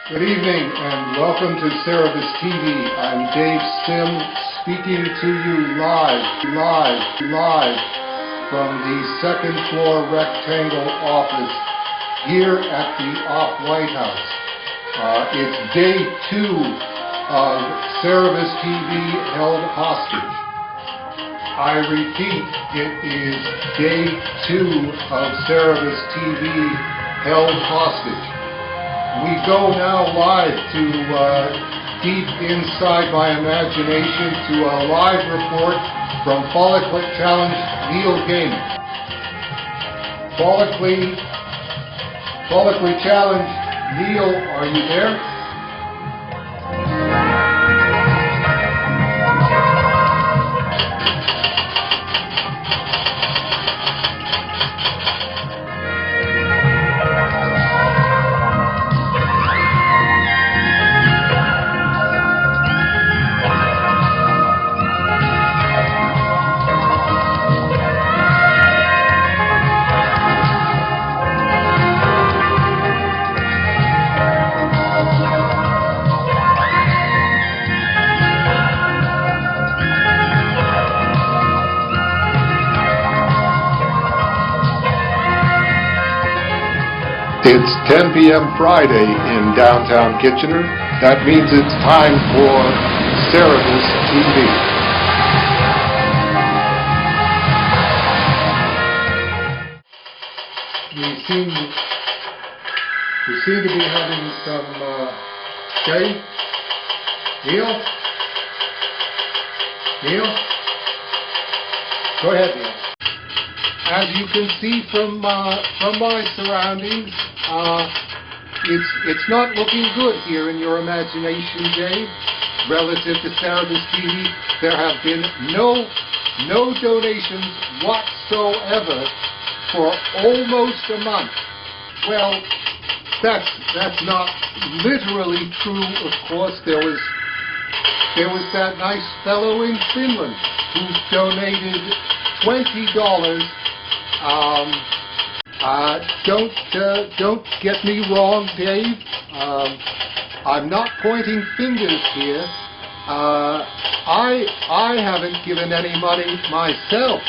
Good evening and welcome to Cerebus TV. I'm Dave Sim speaking to you live from the second floor rectangle office here at the Off-White House. It's day 2 of Cerebus TV held hostage. I repeat, it is day 2 of Cerebus TV held hostage. We go now live to deep inside my imagination to a live report from Follically Challenged Neil Gaiman. Follically Challenged Neil, are you there? It's 10 p.m. Friday in downtown Kitchener. That means it's time for Cerebus TV. We seem to be having some Jay? Neil? Go ahead, Neil. As you can see from my surroundings, it's not looking good here in your imagination, Dave. Relative to Cerebus TV, there have been no donations whatsoever for almost a month. Well, that's not literally true. Of course, there was that nice fellow in Finland who donated $20. Don't get me wrong, Dave. I'm not pointing fingers here. I haven't given any money myself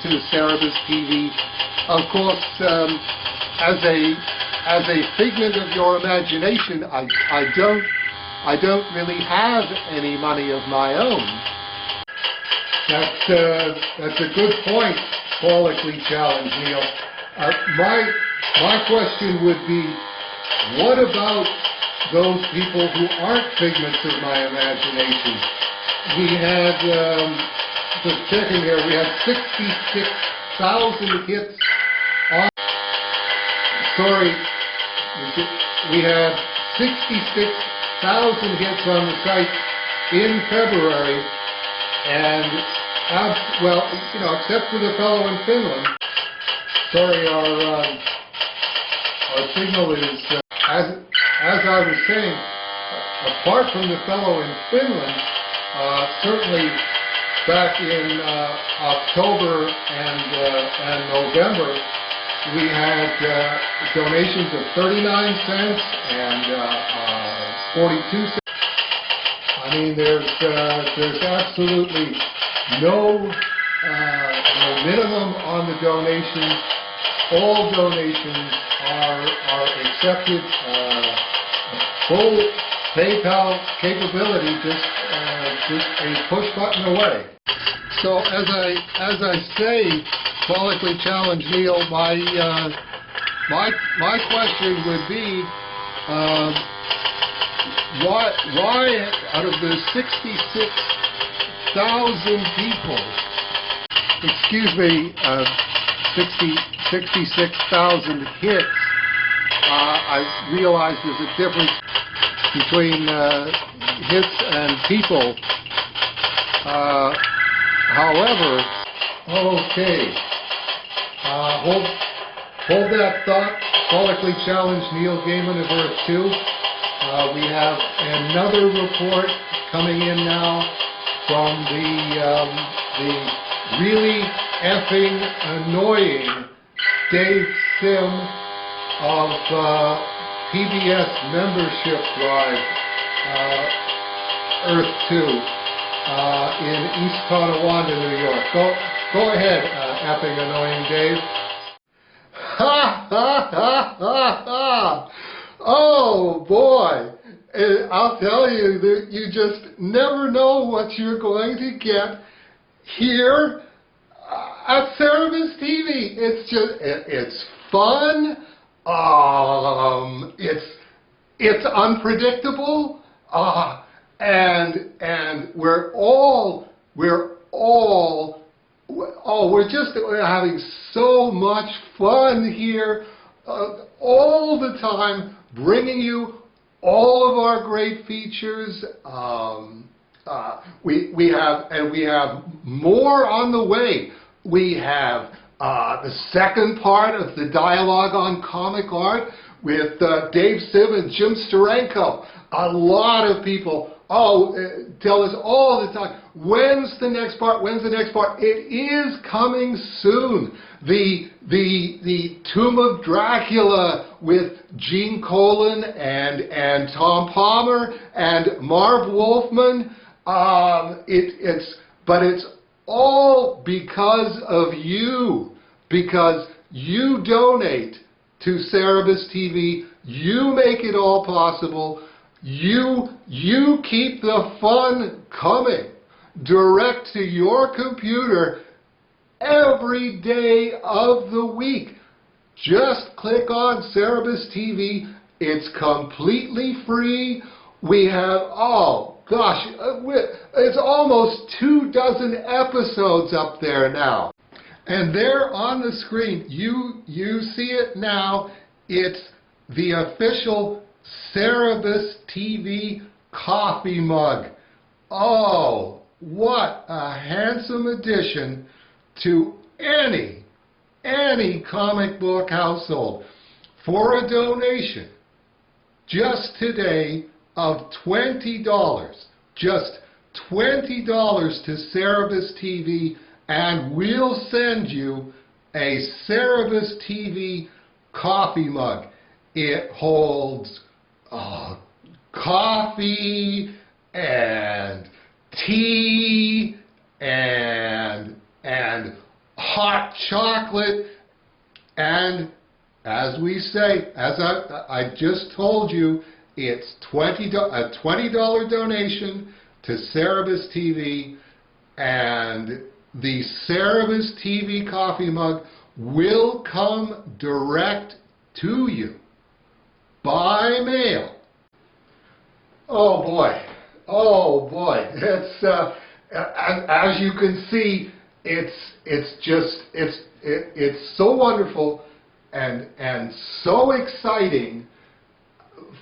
to Cerebus TV. Of course, as a figment of your imagination, I don't really have any money of my own. That's a good point, Follically Challenged, Neil. My question would be, what about those people who aren't figments of my imagination? We had, just checking here, we had 66,000 hits on, we had 66,000 hits on the site in February, and well, except for the fellow in Finland. Sorry, our signal is, as I was saying, apart from the fellow in Finland, certainly back in October and November, we had donations of 39 cents and 42 cents. I mean, there's absolutely no minimum on the donations. All donations are accepted. Full PayPal capability, just a push button away. So as I say, Follically Challenged Neil, my question would be, why out of the 66,000 people, 66,000 hits, I realize there's a difference between hits and people. However, okay, hold that thought. Follically Challenged Neil Gaiman of Earth 2. We have another report coming in now from the really effing annoying Dave Sim of PBS membership drive, Earth 2, in East Tonawanda, New York. Go ahead, effing annoying Dave. Ha ha ha ha ha! Oh boy! I'll tell you that you just never know what you're going to get here at Cerebus TV. It's just, it's fun. It's unpredictable. And we're just having so much fun here, all the time, bringing you all of our great features. We have more on the way. We have the second part of the dialogue on comic art with Dave Sim and Jim Steranko. A lot of people tell us all the time, when's the next part? When's the next part? It is coming soon. The Tomb of Dracula with Gene Colan and Tom Palmer and Marv Wolfman. But it's all because of you, because you donate to Cerebus TV. You make it all possible. You keep the fun coming direct to your computer every day of the week. Just click on Cerebus TV. It's completely free. We have, it's almost 24 episodes up there now. And there on the screen, you see it now. It's the official Cerebus TV coffee mug. Oh, what a handsome addition to any comic book household. For a donation just today of $20, just $20 to Cerebus TV, and we'll send you a Cerebus TV coffee mug. It holds coffee and tea and hot chocolate, and as we say, as I just told you, it's a $20 donation to Cerebus TV, and the Cerebus TV coffee mug will come direct to you by mail. Oh boy, it's as you can see, it's so wonderful and so exciting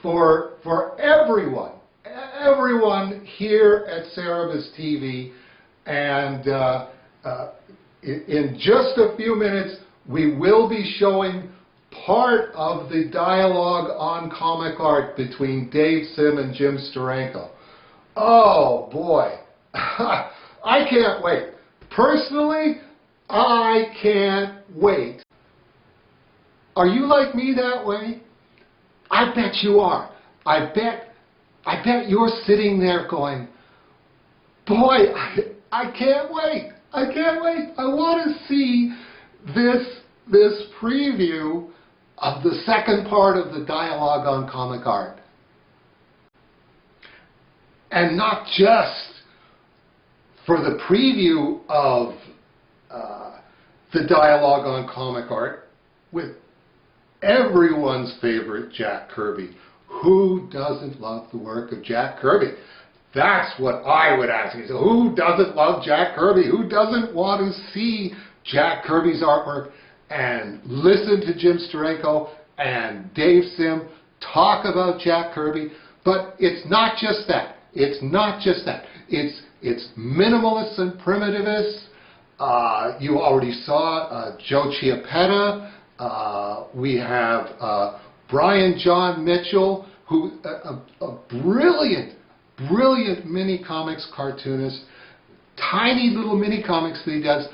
for everyone here at Cerebus TV. And in just a few minutes, we will be showing part of the dialogue on comic art between Dave Sim and Jim Steranko. Oh boy, I can't wait. Personally, I can't wait. Are you like me that way? I bet you are. I bet you're sitting there going, boy, I can't wait. I can't wait. I want to see this preview of the second part of the dialogue on comic art. And not just for the preview of the dialogue on comic art with everyone's favorite Jack Kirby. Who doesn't love the work of Jack Kirby? That's what I would ask you. So who doesn't love Jack Kirby? Who doesn't want to see Jack Kirby's artwork and listen to Jim Steranko and Dave Sim talk about Jack Kirby? But it's not just that. It's not just that. It's minimalist and primitivist. You already saw Joe Chiappetta. We have Brian John Mitchell, who a brilliant mini comics cartoonist. Tiny little mini comics that he does,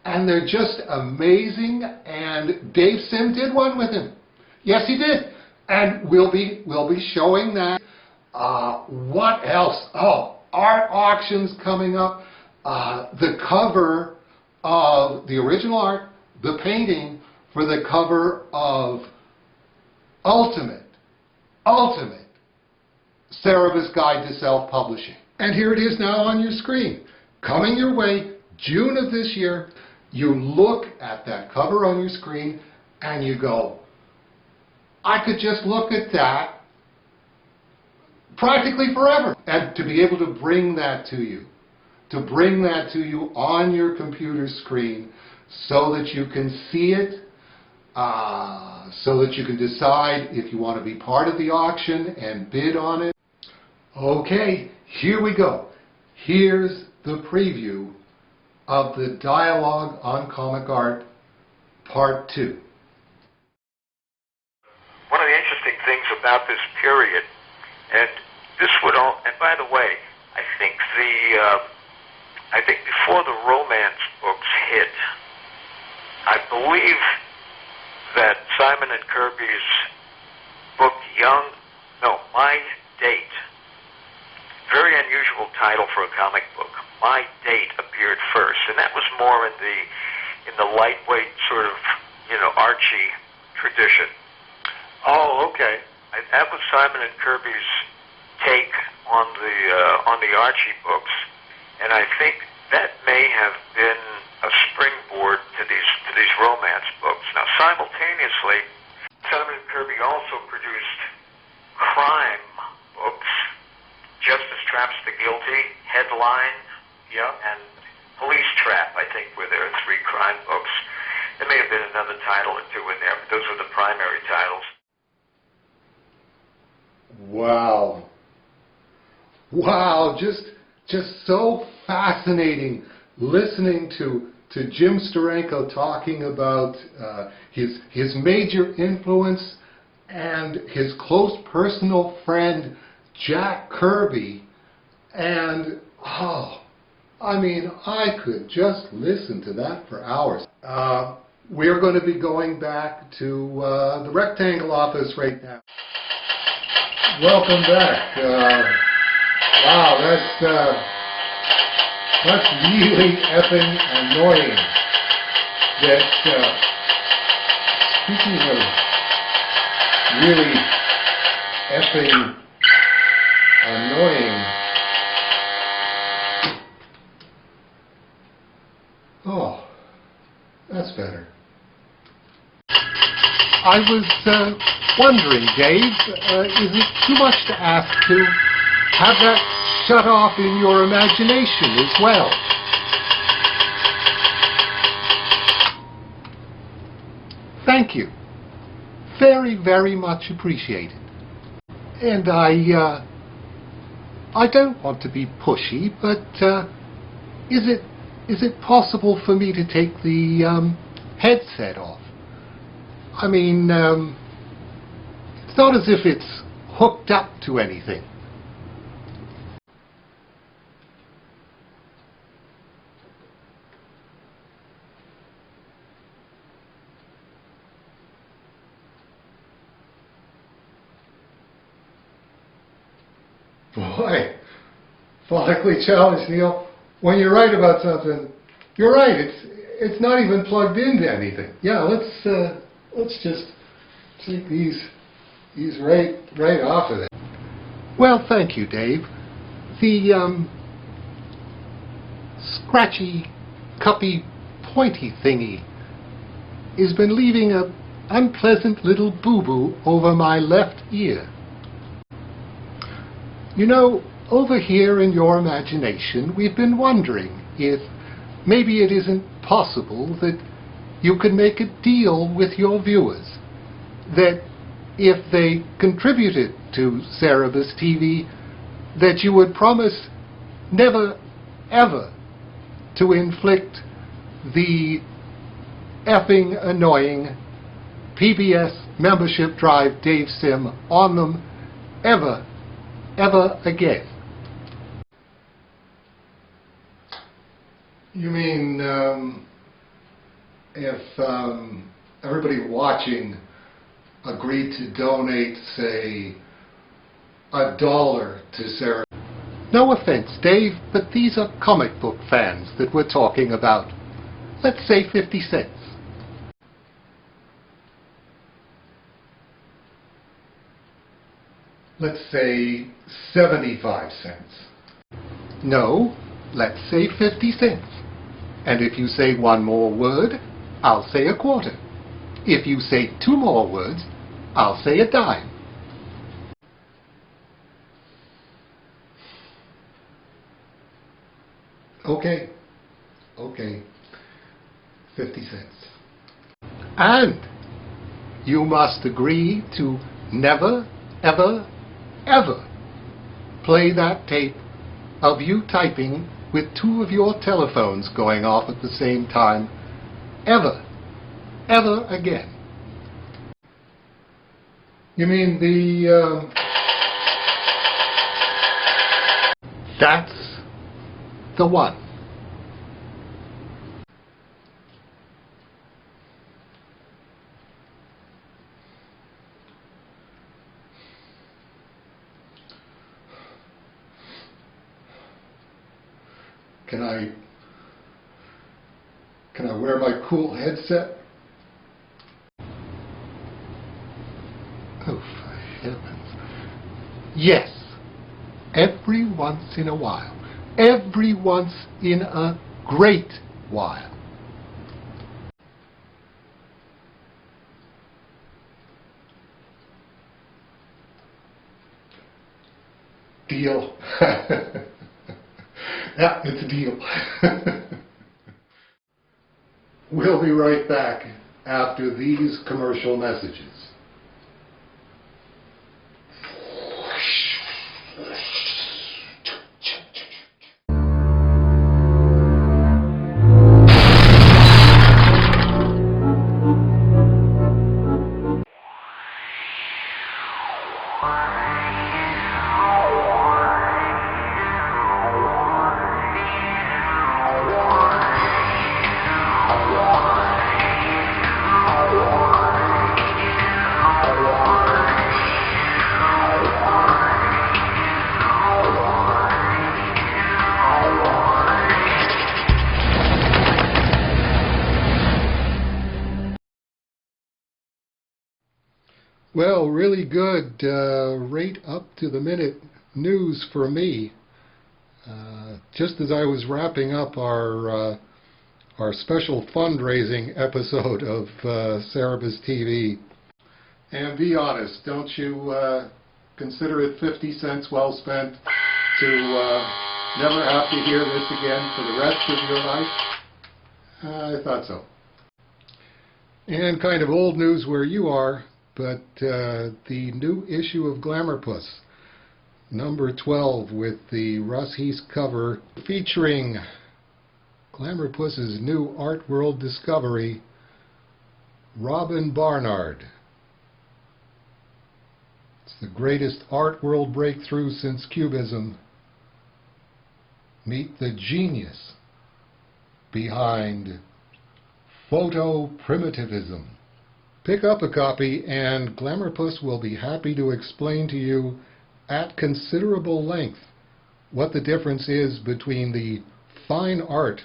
and they're just amazing. And Dave Sim did one with him. Yes, he did. And we'll be showing that. What else? Oh, art auctions coming up. The cover of the original art, the painting for the cover of Ultimate Cerebus Guide to Self-Publishing. And here it is now on your screen. Coming your way, June of this year. You look at that cover on your screen and you go, I could just look at that practically forever. And to be able to bring that to you, on your computer screen so that you can see it, so that you can decide if you want to be part of the auction and bid on it. Okay, here we go. Here's the preview of the Dialogue on Comic Art, Part 2. One of the interesting things about this period, and by the way, I think before the romance books hit, I believe that Simon and Kirby's book My Date, very unusual title for a comic book. My Date appeared first, and that was more in the lightweight sort of, Archie tradition. Oh, okay. That was Simon and Kirby's take on the Archie books, and I think that may have been a springboard to these romance books. Now, simultaneously, Simon and Kirby also produced crime books, Justice Traps the Guilty, Headline, and Police Trap, I think, were their 3 crime books. There may have been another title or 2 in there, but those were the primary titles. Wow. Wow, just so fascinating listening to Jim Steranko talking about his major influence and his close personal friend Jack Kirby. And I could just listen to that for hours. We're going to be going back to the Rectangle office right now. Welcome back. Wow, that's really effing annoying. Speaking of really effing annoying. Oh, that's better. I was wondering, Dave, is it too much to ask to have that shut off in your imagination as well? Thank you. Very, very much appreciated. And I don't want to be pushy, but is it possible for me to take the headset off? I mean, it's not as if it's hooked up to anything. Boy, follically challenged, Neil. When you're right about something, you're right. It's not even plugged into anything. Yeah, let's just take these right off of that. Well, thank you, Dave. The scratchy, cuppy, pointy thingy has been leaving an unpleasant little boo-boo over my left ear. You know, over here in your imagination, we've been wondering if maybe it isn't possible that you could make a deal with your viewers, that if they contributed to Cerebus TV, that you would promise never, ever to inflict the effing annoying PBS membership drive Dave Sim on them ever again. You mean if everybody watching agreed to donate, say, $1 to Sarah. No offense, Dave, but these are comic book fans that we're talking about. Let's say 50 cents. Let's say 75 cents. No, let's say 50 cents. And if you say one more word, I'll say a quarter. If you say two more words, I'll say a dime. Okay, 50 cents. And you must agree to never, ever, ever play that tape of you typing with two of your telephones going off at the same time, ever again. You mean that's the one. Can I wear my cool headset? Oh, for heavens. Yes, every once in a while. Every once in a great while. Deal. Yeah, it's a deal. We'll be right back after these commercial messages. Well, really good, right up to the minute news for me. Just as I was wrapping up our special fundraising episode of Cerebus TV. And be honest, don't you consider it 50 cents well spent to never have to hear this again for the rest of your life? I thought so. And kind of old news where you are, but the new issue of Glamourpuss, number 12, with the Russ Heath cover featuring Glamourpuss's new art world discovery, Robin Barnard. It's the greatest art world breakthrough since Cubism. Meet the genius behind photo-primitivism. Pick up a copy and Glamourpuss will be happy to explain to you at considerable length what the difference is between the fine art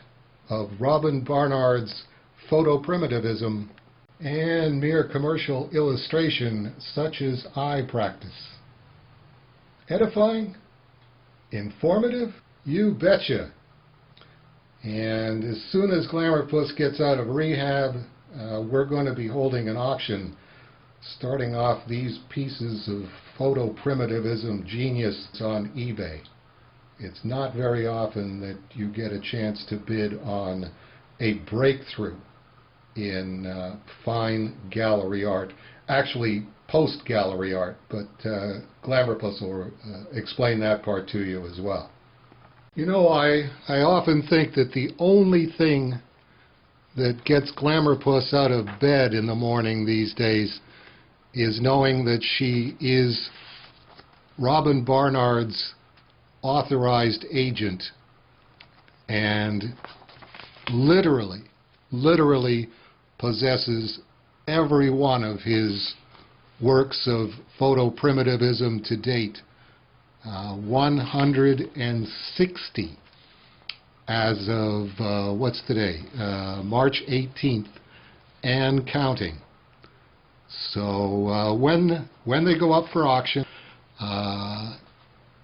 of Robin Barnard's photo-primitivism and mere commercial illustration such as I practice. Edifying? Informative? You betcha! And as soon as Glamourpuss gets out of rehab, we're going to be holding an auction starting off these pieces of photo-primitivism genius on eBay. It's not very often that you get a chance to bid on a breakthrough in fine gallery art, actually post-gallery art, but Glamourpuss will explain that part to you as well. You know, I often think that the only thing that gets Glamourpuss out of bed in the morning these days is knowing that she is Robin Barnard's authorized agent and literally possesses every one of his works of photoprimitivism to date. 160 as of, what's today? March 18th and counting. So when they go up for auction,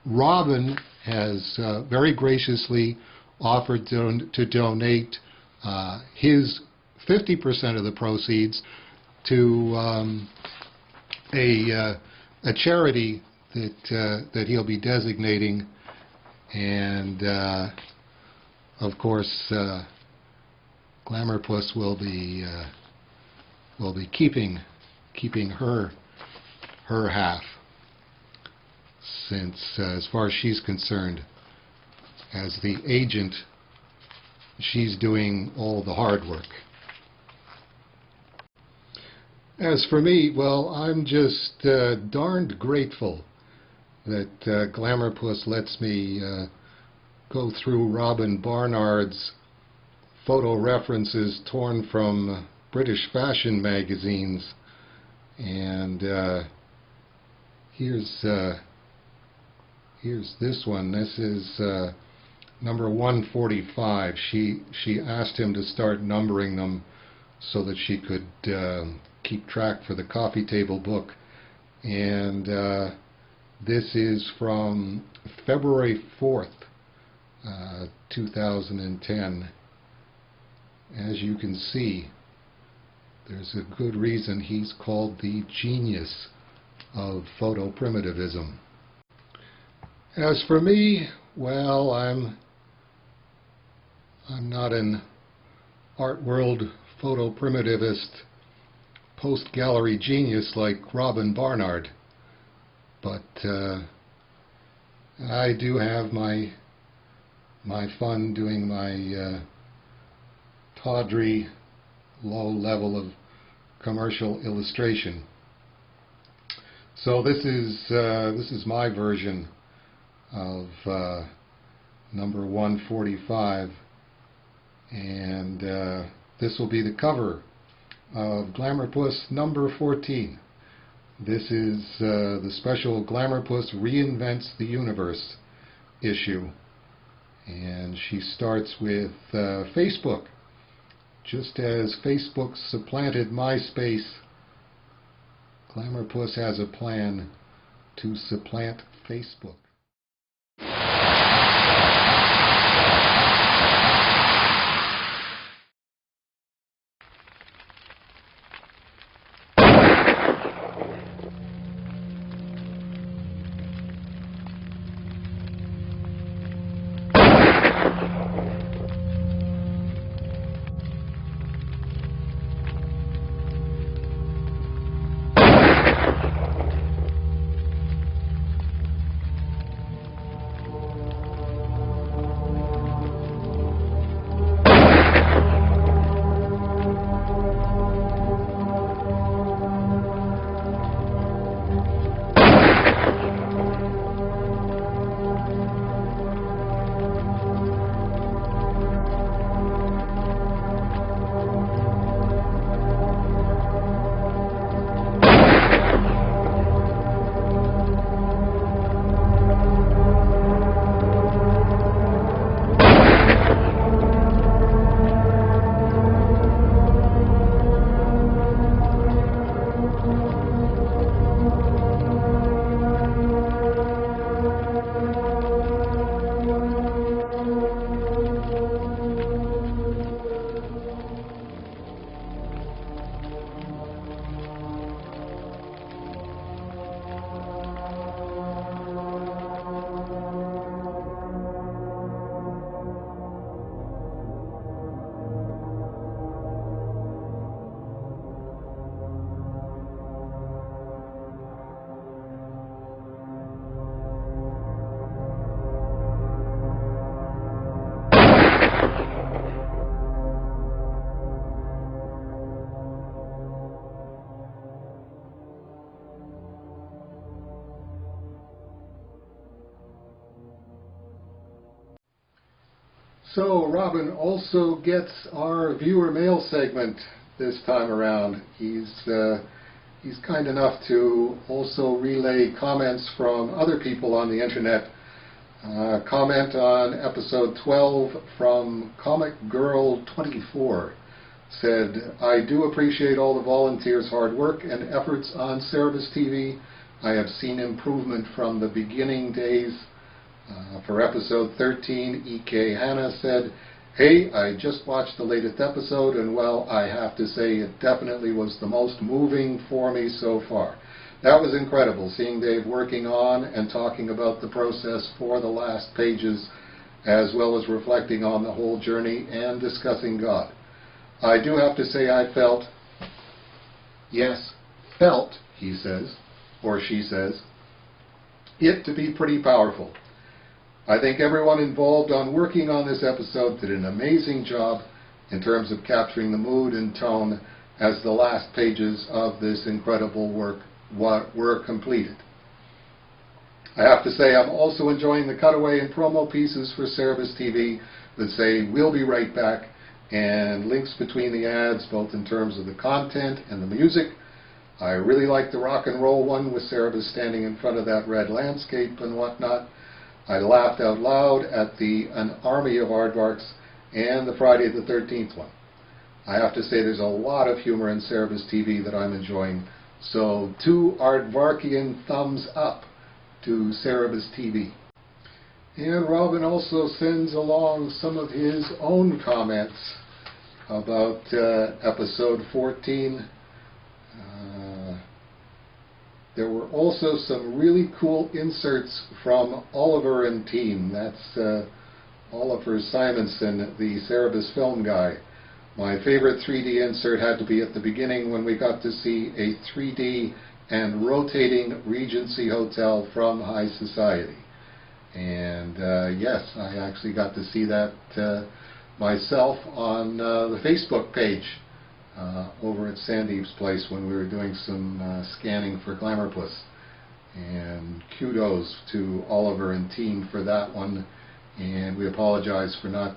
Robin has very graciously offered to donate his 50% of the proceeds to a charity that he'll be designating, and of course Glamourpuss will be keeping her half, since as far as she's concerned, as the agent, she's doing all the hard work. As for me, well, I'm just darned grateful that Glamourpuss lets me go through Robin Barnard's photo references torn from British fashion magazines. And here's this one. This is number 145. She asked him to start numbering them so that she could keep track for the coffee table book. And this is from February 4th, 2010. As you can see, there's a good reason he's called the genius of photoprimitivism. As for me, well, I'm not an art world photoprimitivist post-gallery genius like Robin Barnard, but I do have my fun doing my tawdry low level of commercial illustration. So this is my version of number 145, and this will be the cover of Glamourpuss number 14. This is the special Glamourpuss Reinvents the Universe issue, and she starts with Facebook. Just as Facebook supplanted MySpace, Glamourpuss has a plan to supplant Facebook. So Robin also gets our viewer mail segment this time around. He's he's kind enough to also relay comments from other people on the internet. Comment on episode 12 from Comic Girl 24 said, I do appreciate all the volunteers' hard work and efforts on Cerebus TV. I have seen improvement from the beginning days. For episode 13, E.K. Hanna said, hey, I just watched the latest episode, and well, I have to say it definitely was the most moving for me so far. That was incredible, seeing Dave working on and talking about the process for the last pages, as well as reflecting on the whole journey and discussing God. I do have to say I felt, yes, felt, he says, or she says, it to be pretty powerful. I think everyone involved on working on this episode did an amazing job in terms of capturing the mood and tone as the last pages of this incredible work were completed. I have to say I'm also enjoying the cutaway and promo pieces for Cerebus TV that say we'll be right back, and links between the ads both in terms of the content and the music. I really like the rock and roll one with Cerebus standing in front of that red landscape and whatnot. I laughed out loud at the An Army of Aardvarks and the Friday the 13th one. I have to say there's a lot of humor in Cerebus TV that I'm enjoying, so 2 Aardvarkian thumbs up to Cerebus TV. And Robin also sends along some of his own comments about episode 14. There were also some really cool inserts from Oliver and team. That's Oliver Simonson, the Cerebus film guy. My favorite 3D insert had to be at the beginning when we got to see a 3D and rotating Regency Hotel from High Society. And yes, I actually got to see that myself on the Facebook page over at Sandeep's place when we were doing some scanning for Glamourpuss. And kudos to Oliver and team for that one. And we apologize for not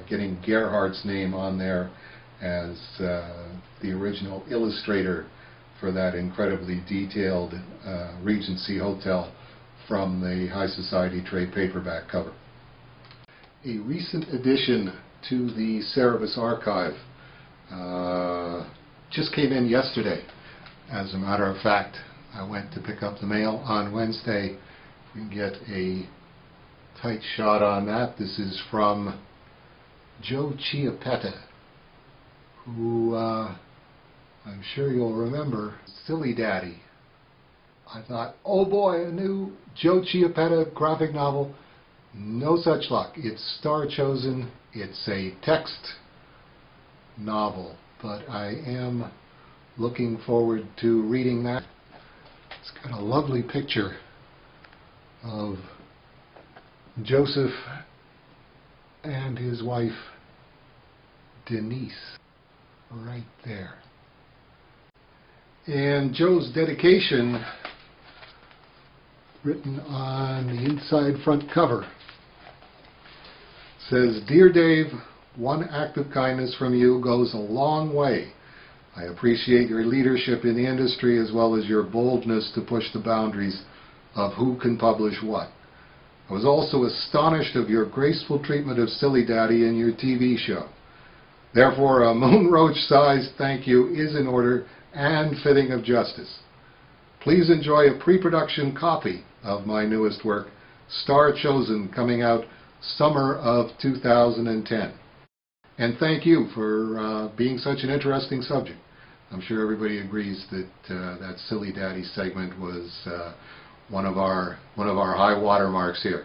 getting Gerhardt's name on there as the original illustrator for that incredibly detailed Regency Hotel from the High Society trade paperback cover. A recent addition to the Cerebus archive just came in yesterday. As a matter of fact, I went to pick up the mail on Wednesday. If we can get a tight shot on that. This is from Joe Chiappetta, who I'm sure you'll remember, Silly Daddy. I thought, oh boy, a new Joe Chiappetta graphic novel. No such luck. It's Star Chosen. It's a text novel, but I am looking forward to reading that. It's got a lovely picture of Joseph and his wife Denise right there. And Joe's dedication, written on the inside front cover, says, Dear Dave, one act of kindness from you goes a long way. I appreciate your leadership in the industry as well as your boldness to push the boundaries of who can publish what. I was also astonished of your graceful treatment of Silly Daddy in your TV show. Therefore, a Moonroach-sized thank you is in order and fitting of justice. Please enjoy a pre-production copy of my newest work, Star Chosen, coming out summer of 2010. And thank you for being such an interesting subject. I'm sure everybody agrees that that Silly Daddy segment was one of our high watermarks here.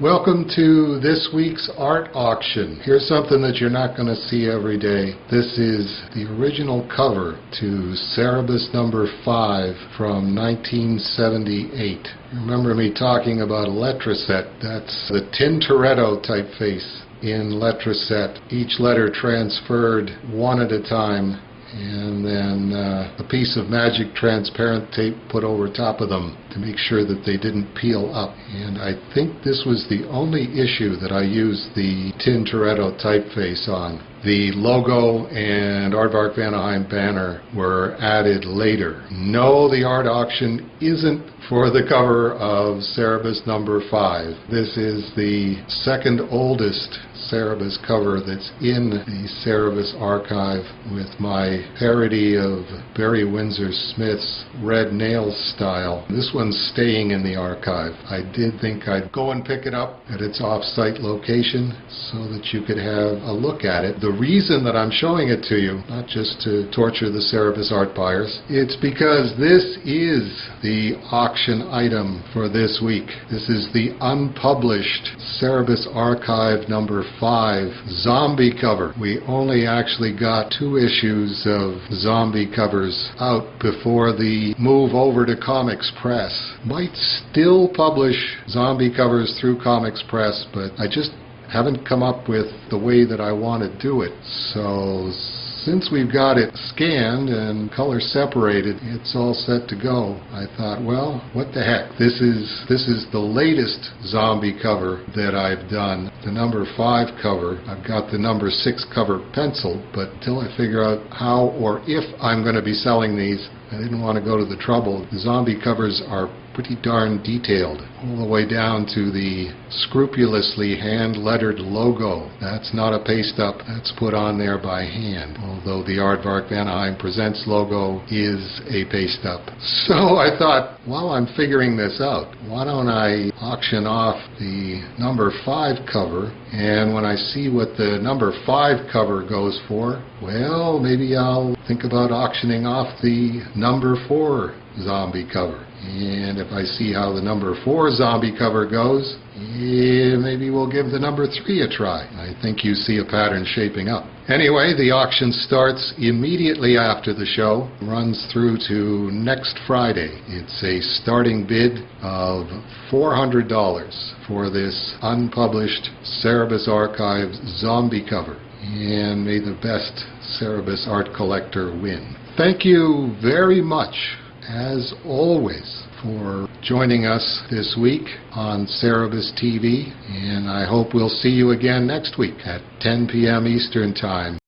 Welcome to this week's art auction. Here's something that you're not going to see every day. This is the original cover to Cerebus number 5 from 1978. Remember me talking about Letraset? That's the Tintoretto typeface in Letraset. Each letter transferred one at a time, and then a piece of magic transparent tape put over top of them to make sure that they didn't peel up. And I think this was the only issue that I used the Tintoretto typeface on. The logo and Aardvark Vanaheim banner were added later. No, the art auction isn't for the cover of Cerebus number 5. This is the second oldest Cerebus cover that's in the Cerebus archive, with my parody of Barry Windsor Smith's Red Nails style. This one's staying in the archive. I did think I'd go and pick it up at its off-site location so that you could have a look at it. The reason that I'm showing it to you, not just to torture the Cerebus art buyers, it's because this is the auction item for this week. This is the unpublished Cerebus archive number 5 zombie cover. We only actually got 2 issues of zombie covers out before the move over to Comics Press. Might still publish zombie covers through Comics Press, but I just haven't come up with the way that I want to do it. So since we've got it scanned and color separated, it's all set to go. I thought, well, what the heck? This is the latest zombie cover that I've done. The number 5 cover. I've got the number 6 cover penciled, but until I figure out how or if I'm going to be selling these, I didn't want to go to the trouble. The zombie covers are pretty darn detailed, all the way down to the scrupulously hand-lettered logo. That's not a paste-up, that's put on there by hand, although the Aardvark Vanaheim Presents logo is a paste-up. So I thought, while I'm figuring this out, why don't I auction off the number 5 cover, and when I see what the number 5 cover goes for, well, maybe I'll think about auctioning off the number 4 zombie cover. And if I see how the number 4 zombie cover goes, maybe we'll give the number 3 a try. I think you see a pattern shaping up. Anyway, the auction starts immediately after the show, runs through to next Friday. It's a starting bid of $400 for this unpublished Cerebus Archive zombie cover. And may the best Cerebus art collector win. Thank you very much, as always, for joining us this week on Cerebus TV, and I hope we'll see you again next week at 10 p.m. Eastern Time.